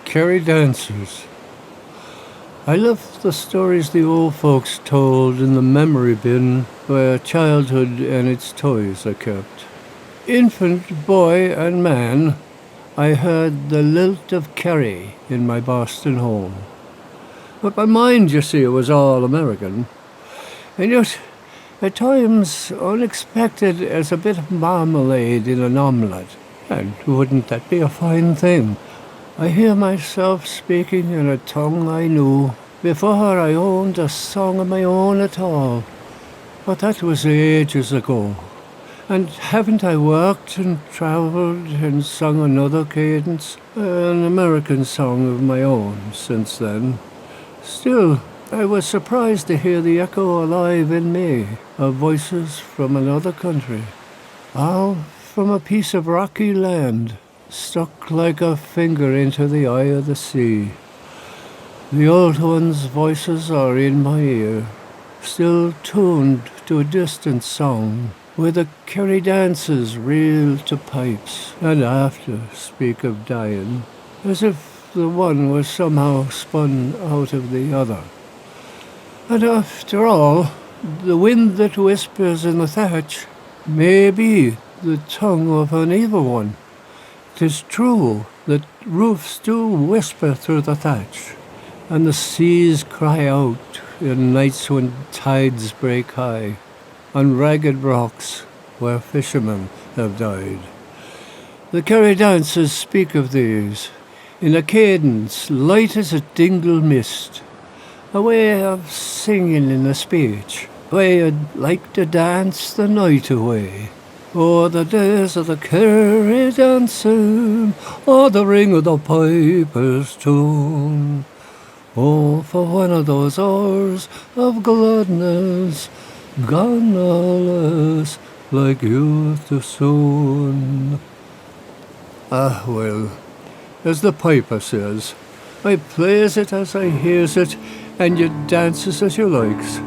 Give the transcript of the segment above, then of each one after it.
Kerry dancers. I love the stories the old folks told in the memory bin where childhood and its toys are kept. Infant, boy, and man, I heard the lilt of Kerry in my Boston home. But my mind, you see, was all American. And yet, at times, unexpected as a bit of marmalade in an omelette. And wouldn't that be a fine thing? I hear myself speaking in a tongue I knew before I owned a song of my own at all. But that was ages ago. And haven't I worked and travelled and sung another cadence, an American song of my own, since then? Still, I was surprised to hear the echo alive in me of voices from another country. All from a piece of rocky land, stuck like a finger into the eye of the sea. The old ones' voices are in my ear, still tuned to a distant song, where the Kerry dancers reel to pipes and after speak of dying, as if the one was somehow spun out of the other. And after all, the wind that whispers in the thatch may be the tongue of an evil one. 'Tis true that roofs do whisper through the thatch, and the seas cry out in nights when tides break high, on ragged rocks where fishermen have died. The Kerry dancers speak of these, in a cadence light as a dingle mist, a way of singing in a speech, way I'd like to dance the night away. Oh, the days of the Kerry dancing, oh, the ring of the piper's tune. Oh, for one of those hours of gladness, gone alas, like youth too soon. Ah, well, as the piper says, I plays it as I hears it, and you dances as you likes.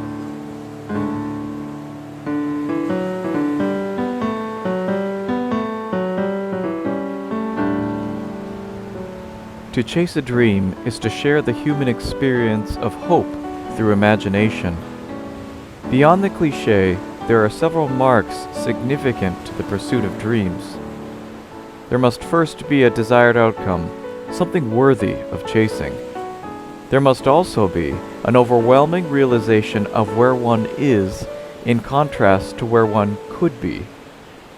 To chase a dream is to share the human experience of hope through imagination. Beyond the cliché, there are several marks significant to the pursuit of dreams. There must first be a desired outcome, something worthy of chasing. There must also be an overwhelming realization of where one is in contrast to where one could be.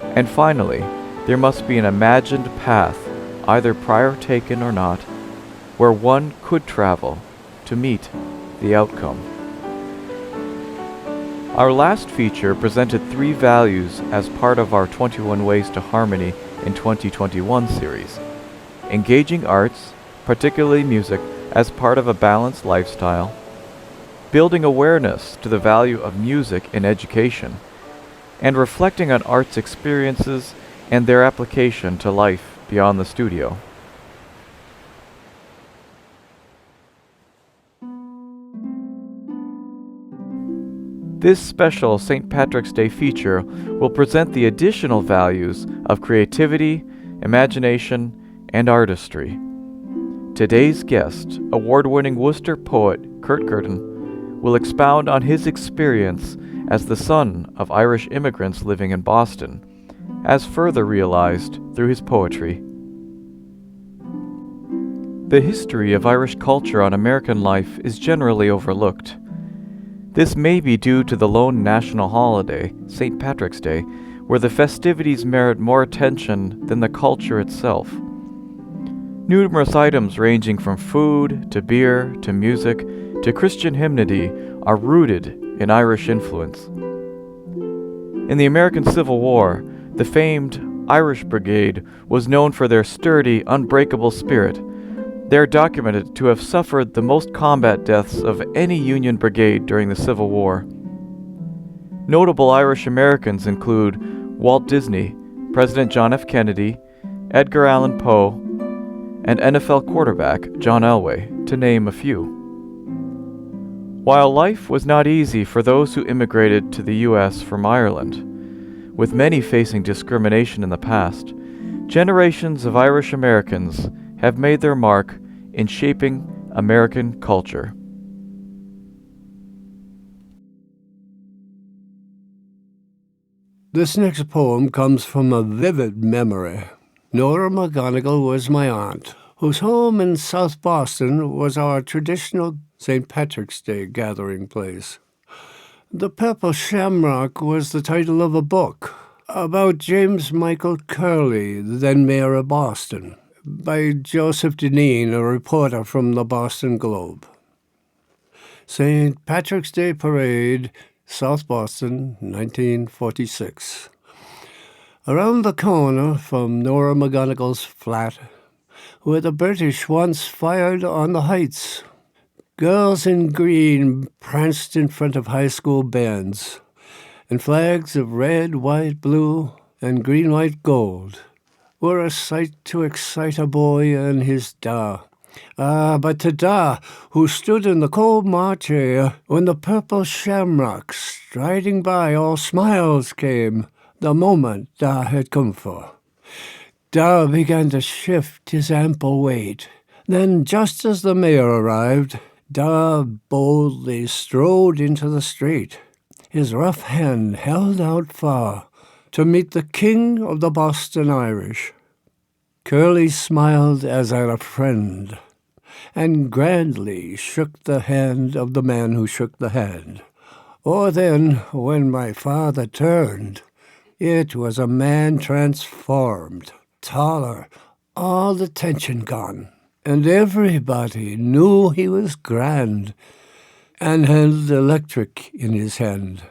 And finally, there must be an imagined path, either prior taken or not, where one could travel to meet the outcome. Our last feature presented 3 values as part of our 21 Ways to Harmony in 2021 series. Engaging arts, particularly music, as part of a balanced lifestyle, building awareness to the value of music in education, and reflecting on arts experiences and their application to life beyond the studio. This special St. Patrick's Day feature will present the additional values of creativity, imagination, and artistry. Today's guest, award-winning Worcester poet Kurt Gurdon, will expound on his experience as the son of Irish immigrants living in Boston, as further realized through his poetry. The history of Irish culture on American life is generally overlooked. This may be due to the lone national holiday, St. Patrick's Day, where the festivities merit more attention than the culture itself. Numerous items ranging from food, to beer, to music, to Christian hymnody are rooted in Irish influence. In the American Civil War, the famed Irish Brigade was known for their sturdy, unbreakable spirit. They are documented to have suffered the most combat deaths of any Union brigade during the Civil War. Notable Irish Americans include Walt Disney, President John F. Kennedy, Edgar Allan Poe, and NFL quarterback John Elway, to name a few. While life was not easy for those who immigrated to the U.S. from Ireland, with many facing discrimination in the past, generations of Irish Americans have made their mark in shaping American culture. This next poem comes from a vivid memory. Nora McGonigal was my aunt, whose home in South Boston was our traditional St. Patrick's Day gathering place. The Purple Shamrock was the title of a book about James Michael Curley, then mayor of Boston, by Joseph Deneen, a reporter from the Boston Globe. St. Patrick's Day Parade, South Boston, 1946. Around the corner from Nora McGonigal's flat, where the British once fired on the heights, girls in green pranced in front of high school bands, and flags of red, white, blue, and green, white, gold were a sight to excite a boy and his da. But to Da, who stood in the cold March air when the purple shamrock striding by, all smiles came, the moment Da had come for. Da began to shift his ample weight. Then, just as the mayor arrived, Da boldly strode into the street, his rough hand held out far to meet the king of the Boston Irish. Curly smiled as at a friend, and grandly shook the hand of the man who shook the hand. Or then, when my father turned, it was a man transformed, taller, all the tension gone, and everybody knew he was grand, and held electric in his hand.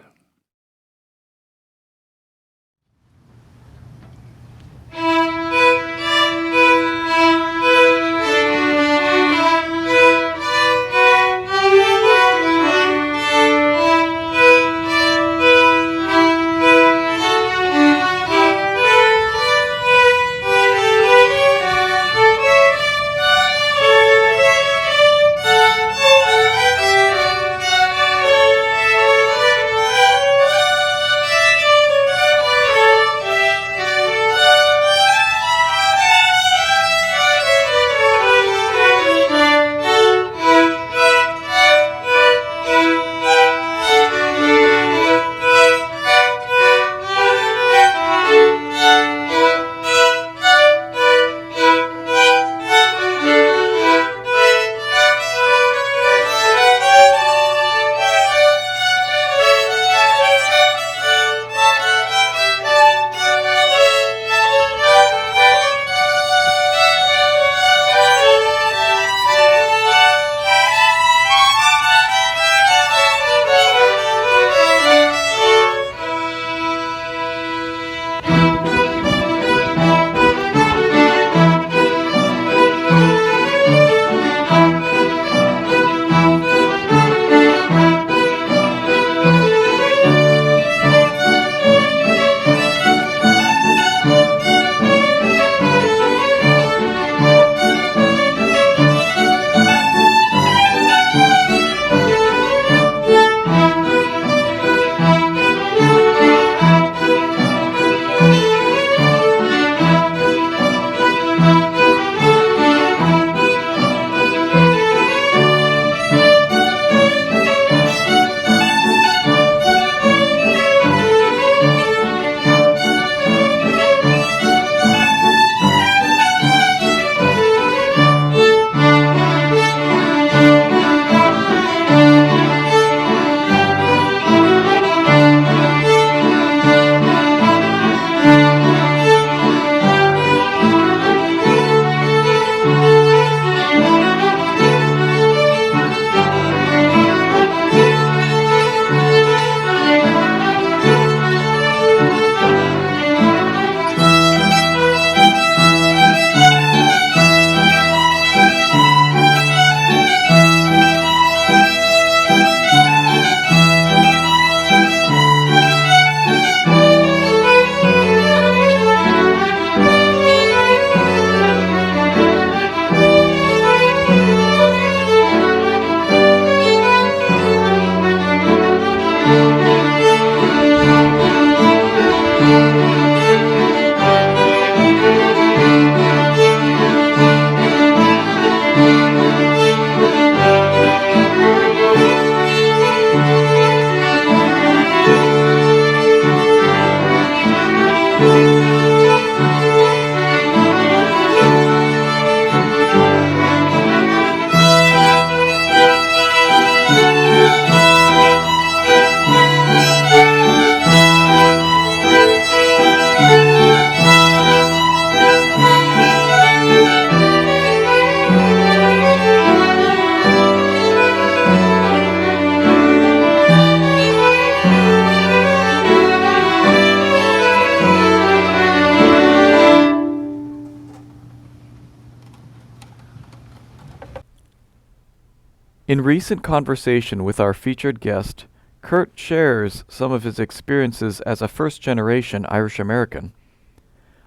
In recent conversation with our featured guest, Kurt shares some of his experiences as a first-generation Irish American.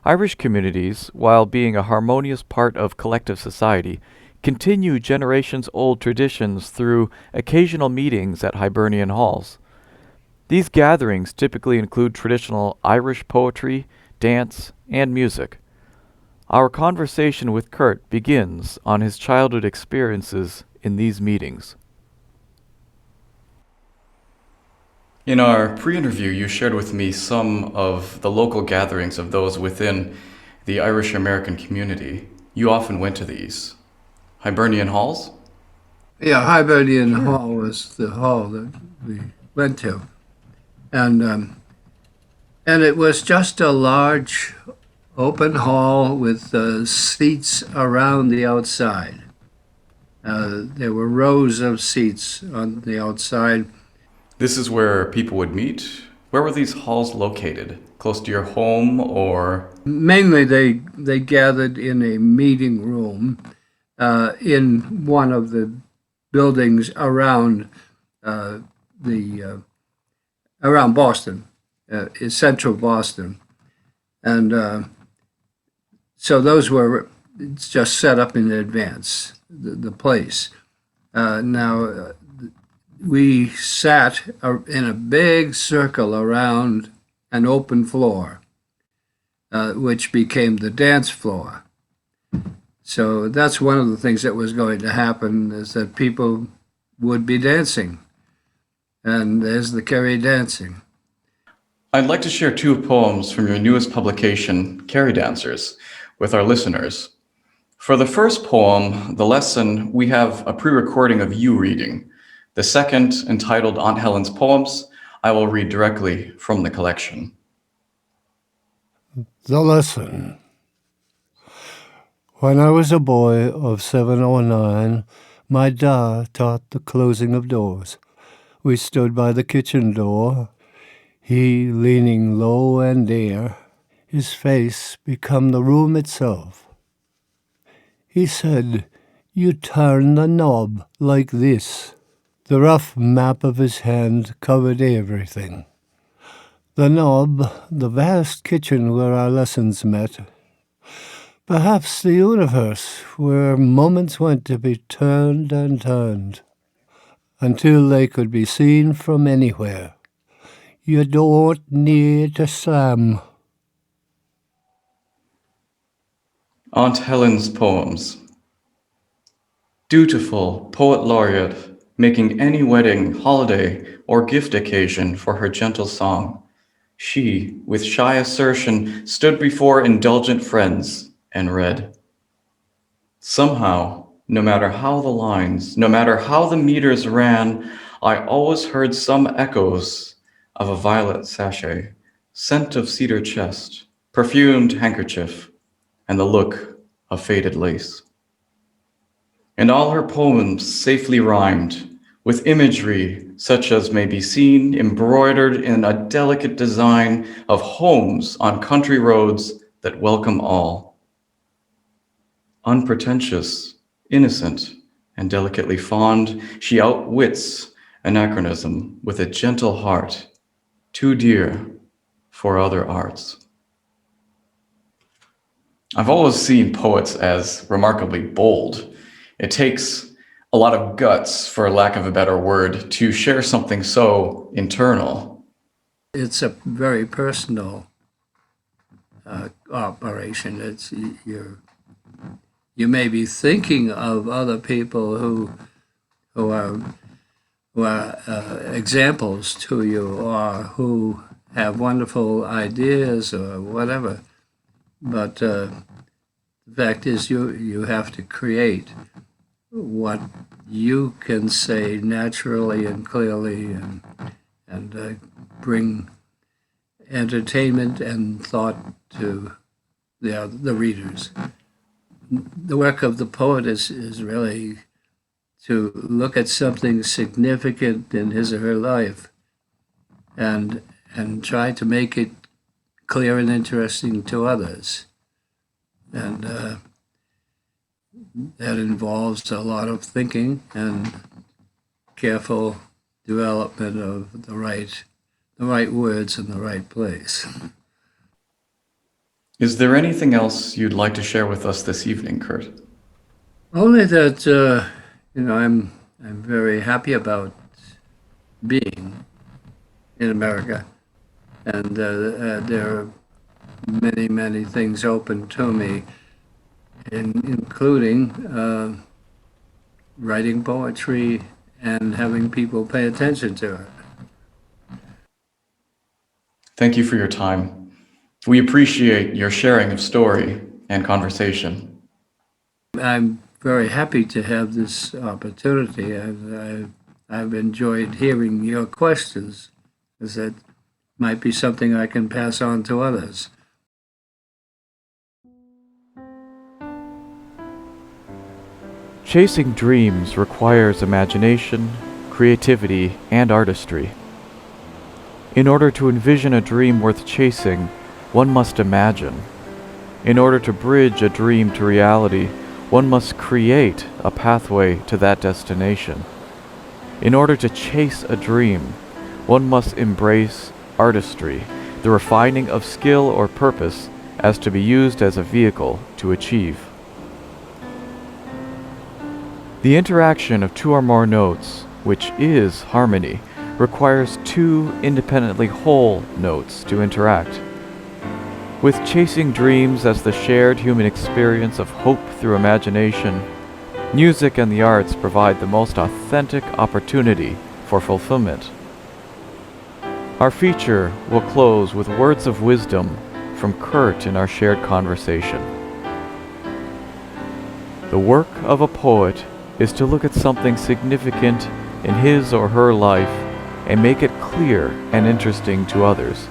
Irish communities, while being a harmonious part of collective society, continue generations-old traditions through occasional meetings at Hibernian halls. These gatherings typically include traditional Irish poetry, dance, and music. Our conversation with Kurt begins on his childhood experiences in these meetings. In our pre-interview, you shared with me some of the local gatherings of those within the Irish American community. You often went to these. Hibernian halls? Yeah, Hibernian Hall was the hall that we went to. And it was just a large open hall with seats around the outside. There were rows of seats on the outside. This is where people would meet? Where were these halls located? Close to your home or? Mainly, they gathered in a meeting room in one of the buildings around the around Boston, in central Boston, and so those were just set up in advance. The place. Now we sat in a big circle around an open floor, which became the dance floor. So that's one of the things that was going to happen, is that people would be dancing. And there's the Kerry dancing. I'd like to share two poems from your newest publication, Kerry Dancers, with our listeners. For the first poem, The Lesson, we have a pre-recording of you reading. The second, entitled Aunt Helen's Poems, I will read directly from the collection. The Lesson. When I was a boy of 7 or 9, my da taught the closing of doors. We stood by the kitchen door, he leaning low and near, his face become the room itself. He said, "You turn the knob like this." The rough map of his hand covered everything. The knob, the vast kitchen where our lessons met. Perhaps the universe where moments went to be turned and turned, until they could be seen from anywhere. You don't need to slam. Aunt Helen's Poems. Dutiful poet laureate, making any wedding, holiday, or gift occasion for her gentle song, she, with shy assertion, stood before indulgent friends and read. Somehow, no matter how the lines, no matter how the meters ran, I always heard some echoes of a violet sachet, scent of cedar chest, perfumed handkerchief, and the look of faded lace. And all her poems safely rhymed, with imagery such as may be seen embroidered in a delicate design of homes on country roads that welcome all. Unpretentious, innocent, and delicately fond, she outwits anachronism with a gentle heart, too dear for other arts. I've always seen poets as remarkably bold. It takes a lot of guts, for lack of a better word, to share something so internal. It's a very personal operation. It's you may be thinking of other people who are examples to you, or who have wonderful ideas or whatever, but the fact is you have to create what you can say naturally and clearly, and bring entertainment and thought to the readers. The work of the poet is really to look at something significant in his or her life, and try to make it clear and interesting to others. And that involves a lot of thinking and careful development of the right words in the right place. Is there anything else you'd like to share with us this evening, Kurt? Only that I'm very happy about being in America, and there are many things open to me, including writing poetry and having people pay attention to it. Thank you for your time. We appreciate your sharing of story and conversation. I'm very happy to have this opportunity. I've enjoyed hearing your questions, as that might be something I can pass on to others. Chasing dreams requires imagination, creativity, and artistry. In order to envision a dream worth chasing, one must imagine. In order to bridge a dream to reality, one must create a pathway to that destination. In order to chase a dream, one must embrace artistry, the refining of skill or purpose as to be used as a vehicle to achieve. The interaction of two or more notes, which is harmony, requires two independently whole notes to interact. With chasing dreams as the shared human experience of hope through imagination, music and the arts provide the most authentic opportunity for fulfillment. Our feature will close with words of wisdom from Kurt in our shared conversation. The work of a poet is to look at something significant in his or her life and make it clear and interesting to others.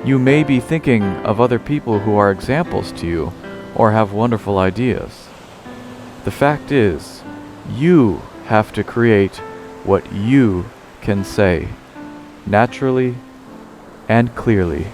You may be thinking of other people who are examples to you or have wonderful ideas. The fact is, you have to create what you can say, naturally and clearly.